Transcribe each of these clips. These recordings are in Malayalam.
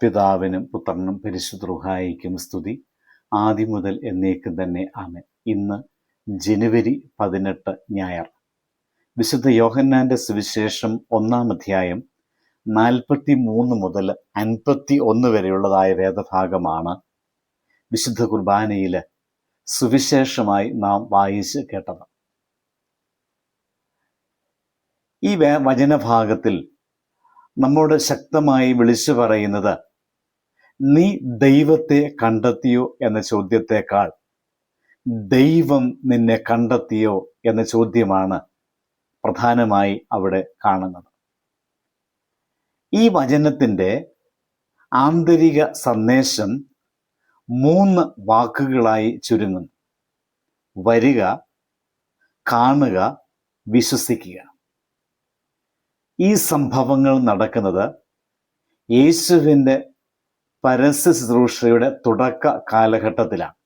പിതാവിനും പുത്രനും പരിശുദ്ധ റൂഹായിക്കും സ്തുതി, ആദ്യം മുതൽ എന്നേക്കും തന്നെ ആമേൻ. ഇന്ന് ജനുവരി 18 ഞായർ. വിശുദ്ധ യോഹന്നാന്റെ സുവിശേഷം 1-ാം അധ്യായം 43 മുതൽ 51 വരെയുള്ളതായ വേദഭാഗമാണ് വിശുദ്ധ കുർബാനയിൽ സുവിശേഷമായി നാം വായിച്ച് കേട്ടത്. ഈ വചനഭാഗത്തിൽ നമ്മോട് ശക്തമായി വിളിച്ചു പറയുന്നത്, നീ ദൈവത്തെ കണ്ടെത്തിയോ എന്ന ചോദ്യത്തെക്കാൾ ദൈവം നിന്നെ കണ്ടെത്തിയോ എന്ന ചോദ്യമാണ് പ്രധാനമായി അവിടെ കാണുന്നത്. ഈ വചനത്തിൻ്റെ ആന്തരിക സന്ദേശം 3 വാക്കുകളായി ചുരുങ്ങുന്നു: വരിക, കാണുക, വിശ്വസിക്കുക. ഈ സംഭവങ്ങൾ നടക്കുന്നത് യേശുവിൻ്റെ പരസ്യ ശുശ്രൂഷയുടെ തുടക്ക കാലഘട്ടത്തിലാണ്.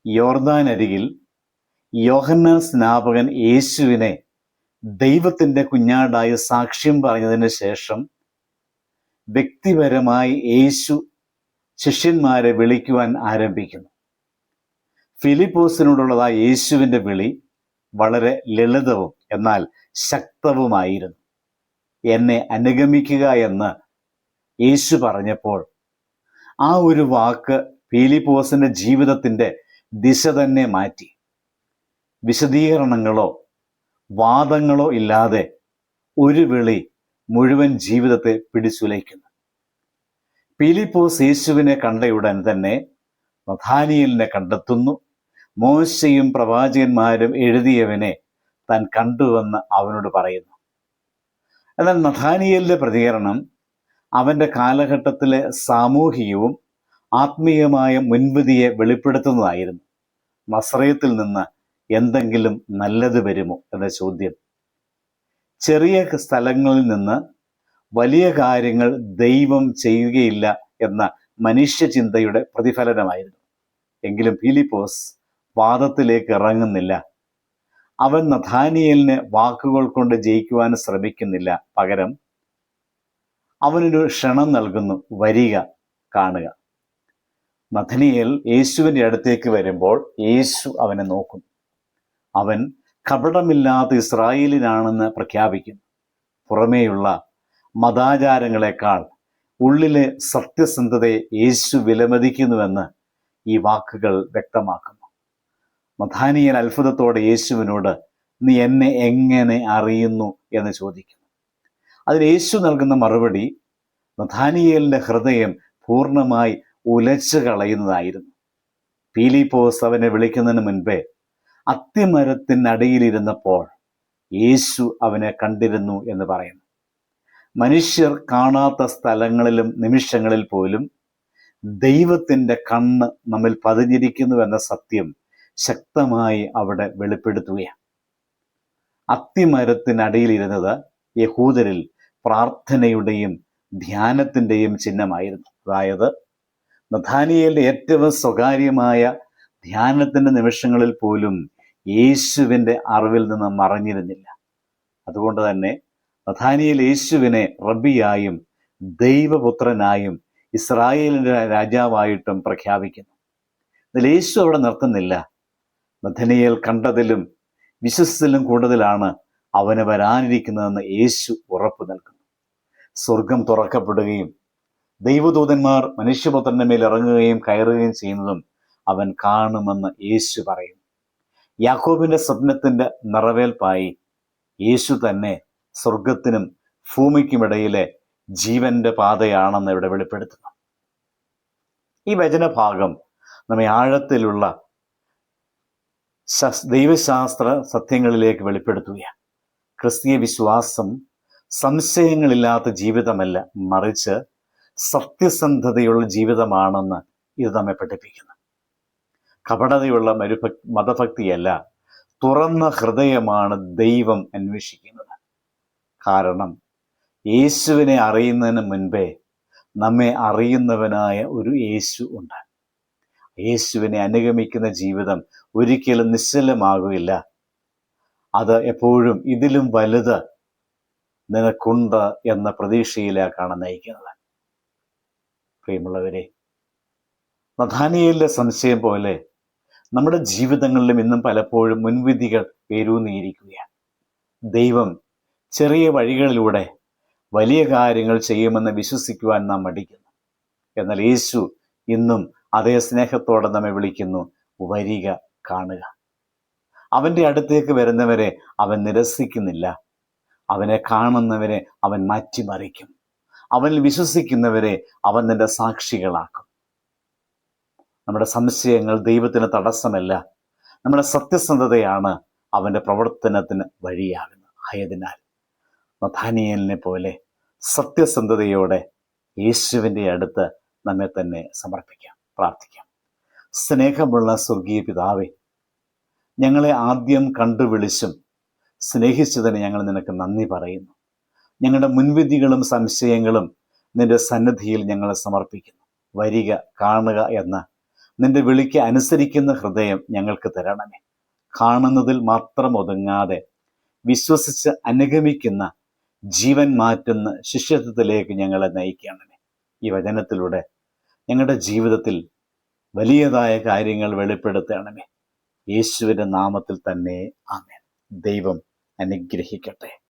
യോർദാനരികിൽ യോഹന്നാൻ സ്നാപകൻ യേശുവിനെ ദൈവത്തിൻ്റെ കുഞ്ഞാടായി സാക്ഷ്യം പറഞ്ഞതിന് ശേഷം വ്യക്തിപരമായി യേശു ശിഷ്യന്മാരെ വിളിക്കുവാൻ ആരംഭിക്കുന്നു. ഫിലിപ്പോസിനോടുള്ളതായ യേശുവിൻ്റെ വിളി വളരെ ലളിതവും എന്നാൽ ശക്തവുമായിരുന്നു. എന്നെ അനുഗമിക്കുക എന്ന് യേശു പറഞ്ഞപ്പോൾ ആ ഒരു വാക്ക് ഫിലിപ്പോസിന്റെ ജീവിതത്തിൻ്റെ ദിശ തന്നെ മാറ്റി. വിശദീകരണങ്ങളോ വാദങ്ങളോ ഇല്ലാതെ ഒരു വിളി മുഴുവൻ ജീവിതത്തെ പിടിച്ചുലയ്ക്കുന്നു. ഫിലിപ്പോസ് യേശുവിനെ കണ്ടയുടൻ തന്നെ നഥാനിയേലിനെ കണ്ടെത്തുന്നു. മോശയും പ്രവാചകന്മാരും എഴുതിയവനെ താൻ കണ്ടുവെന്ന് അവനോട് പറയുന്നു. എന്നാൽ നഥാനിയേലിന്റെ പ്രതികരണം അവൻ്റെ കാലഘട്ടത്തിലെ സാമൂഹികവും ആത്മീയമായ മുൻവിധിയെ വെളിപ്പെടുത്തുന്നതായിരുന്നു. നസറേത്തിൽ നിന്ന് എന്തെങ്കിലും നല്ലത് വരുമോ എന്ന ചോദ്യം. ചെറിയ സ്ഥലങ്ങളിൽ നിന്ന് വലിയ കാര്യങ്ങൾ ദൈവം ചെയ്യുകയില്ല എന്ന മനുഷ്യചിന്തയുടെ പ്രതിഫലനമായിരുന്നു. എങ്കിലും ഫിലിപ്പോസ് വാദത്തിലേക്ക് ഇറങ്ങുന്നില്ല. അവൻ നഥാനിയേലിനെ വാക്കുകൾ കൊണ്ട് ജയിക്കുവാൻ ശ്രമിക്കുന്നില്ല. പകരം അവനൊരു ക്ഷണം നൽകുന്നു: വരിക, കാണുക. നഥനിയേൽ യേശുവിൻ്റെ അടുത്തേക്ക് വരുമ്പോൾ യേശു അവനെ നോക്കുന്നു. അവൻ കപടമില്ലാത്ത ഇസ്രായേലിനാണെന്ന് പ്രഖ്യാപിക്കുന്നു. പുറമേയുള്ള മതാചാരങ്ങളെക്കാൾ ഉള്ളിലെ സത്യസന്ധതയെ യേശു വിലമതിക്കുന്നുവെന്ന് ഈ വാക്കുകൾ വ്യക്തമാക്കുന്നു. നഥാനിയേൽ അത്ഭുതത്തോടെ യേശുവിനോട്, നീ എന്നെ എങ്ങനെ അറിയുന്നു എന്ന് ചോദിക്കുന്നു. അതിന് യേശു നൽകുന്ന മറുപടി നഥാനിയേലിൻ്റെ ഹൃദയം പൂർണ്ണമായി ഉലച്ചു കളയുന്നതായിരുന്നു. ഫിലിപ്പോസ് അവനെ വിളിക്കുന്നതിന് മുൻപേ അത്തിമരത്തിനടിയിലിരുന്നപ്പോൾ യേശു അവനെ കണ്ടിരുന്നു എന്ന് പറയുന്നു. മനുഷ്യർ കാണാത്ത സ്ഥലങ്ങളിലും നിമിഷങ്ങളിൽ പോലും ദൈവത്തിൻ്റെ കണ്ണ് നമ്മിൽ പതിഞ്ഞിരിക്കുന്നു എന്ന സത്യം ശക്തമായി അവിടെ വെളിപ്പെടുത്തുകയാണ്. അത്തിമരത്തിനടിയിലിരുന്നത് യഹൂദരിൽ പ്രാർത്ഥനയുടെയും ധ്യാനത്തിൻ്റെയും ചിഹ്നമായിരുന്നു. അതായത് നഥാനിയേലിൻ്റെ ഏറ്റവും സ്വകാര്യമായ ധ്യാനത്തിൻ്റെ നിമിഷങ്ങളിൽ പോലും യേശുവിൻ്റെ അറിവിൽ നിന്ന് മറഞ്ഞിരുന്നില്ല. അതുകൊണ്ട് തന്നെ നഥാനിയേൽ യേശുവിനെ റബ്ബിയായും ദൈവപുത്രനായും ഇസ്രായേലിൻ്റെ രാജാവായിട്ടും പ്രഖ്യാപിക്കുന്നു. ഇതിൽ യേശു അവിടെ നിർത്തുന്നില്ല. നഥനിയേൽ കണ്ടതിലും വിശ്വസിച്ചതിലും കൂടുതലാണ് അവന് വരാനിരിക്കുന്നതെന്ന് യേശു ഉറപ്പ് നൽകുന്നു. സ്വർഗം തുറക്കപ്പെടുകയും ദൈവദൂതന്മാർ മനുഷ്യപുത്രന്റെ മേൽ ഇറങ്ങുകയും കയറുകയും ചെയ്യുന്നതും അവൻ കാണുമെന്ന് യേശു പറയുന്നു. യാക്കോബിന്റെ സ്വപ്നത്തിന്റെ നിറവേൽപ്പായി യേശു തന്നെ സ്വർഗത്തിനും ഭൂമിക്കുമിടയിലെ ജീവന്റെ പാതയാണെന്ന് ഇവിടെ വെളിപ്പെടുത്തുന്നു. ഈ വചനഭാഗം നമ്മെ ആഴത്തിലുള്ള ദൈവശാസ്ത്ര സത്യങ്ങളിലേക്ക് വെളിപ്പെടുത്തുകയാണ്. ക്രിസ്തീയ വിശ്വാസം സംശയങ്ങളില്ലാത്ത ജീവിതമല്ല, മറിച്ച് സത്യസന്ധതയുള്ള ജീവിതമാണെന്ന് ഇത് നമ്മെ പഠിപ്പിക്കുന്നു. കപടതയുള്ള മതഭക്തിയല്ല, തുറന്ന ഹൃദയമാണ് ദൈവം അന്വേഷിക്കുന്നത്. കാരണം യേശുവിനെ അറിയുന്നതിന് മുൻപേ നമ്മെ അറിയുന്നവനായ ഒരു യേശു ഉണ്ട്. യേശുവിനെ അനുഗമിക്കുന്ന ജീവിതം ഒരിക്കലും നിശ്ചലമാകുകയില്ല. അത് എപ്പോഴും ഇതിലും വലുത് നിനക്കുണ്ട് എന്ന പ്രതീക്ഷയിലേക്കാണ് നയിക്കുന്നത്. പ്രിയമുള്ളവരെ, നഥാനിയേലിന്റെ സംശയം പോലെ നമ്മുടെ ജീവിതങ്ങളിലും ഇന്നും പലപ്പോഴും മുൻവിധികൾ പേരൂന്നിയിരിക്കുകയാണ്. ദൈവം ചെറിയ വഴികളിലൂടെ വലിയ കാര്യങ്ങൾ ചെയ്യുമെന്ന് വിശ്വസിക്കുവാൻ നാം മടിക്കുന്നു. എന്നാൽ യേശു ഇന്നും അതേ സ്നേഹത്തോടെ നമ്മെ വിളിക്കുന്നു, വരിക, കാണുക. അവൻ്റെ അടുത്തേക്ക് വരുന്നവരെ അവൻ നിരസിക്കുന്നില്ല. അവനെ കാണുന്നവരെ അവൻ മാറ്റിമറിക്കും. അവനിൽ വിശ്വസിക്കുന്നവരെ അവൻ നിന്റെ സാക്ഷികളാക്കും. നമ്മുടെ സംശയങ്ങൾ ദൈവത്തിന് തടസ്സമല്ല. നമ്മുടെ സത്യസന്ധതയാണ് അവൻ്റെ പ്രവർത്തനത്തിന് വഴിയാകുന്നത്. ആയതിനാൽ നഥാനിയേലിനെ പോലെ സത്യസന്ധതയോടെ യേശുവിൻ്റെ അടുത്ത് നമ്മെ തന്നെ സമർപ്പിക്കാം, പ്രാർത്ഥിക്കാം. സ്നേഹമുള്ള സ്വർഗീയ പിതാവേ, ഞങ്ങളെ ആദ്യം കണ്ടുവിളിച്ചും സ്നേഹിച്ചതിന് ഞങ്ങൾ നിനക്ക് നന്ദി പറയുന്നു. ഞങ്ങളുടെ മുൻവിധികളും സംശയങ്ങളും നിന്റെ സന്നിധിയിൽ ഞങ്ങൾ സമർപ്പിക്കുന്നു. വരിക, കാണുക എന്ന നിന്റെ വിളിക്ക് അനുസരിക്കുന്ന ഹൃദയം ഞങ്ങൾക്ക് തരണമേ. കാണുന്നതിൽ മാത്രം ഒതുങ്ങാതെ വിശ്വസിച്ച് അനുഗമിക്കുന്ന ജീവൻ മാറ്റുന്ന ശിഷ്യത്വത്തിലേക്ക് ഞങ്ങളെ നയിക്കണമേ. ഈ വചനത്തിലൂടെ ഞങ്ങളുടെ ജീവിതത്തിൽ വലിയതായ കാര്യങ്ങൾ വെളിപ്പെടുത്തണമേ. യേശുവിൻ്റെ നാമത്തിൽ തന്നെ ആമേൻ. ദൈവം അനുഗ്രഹിക്കട്ടെ.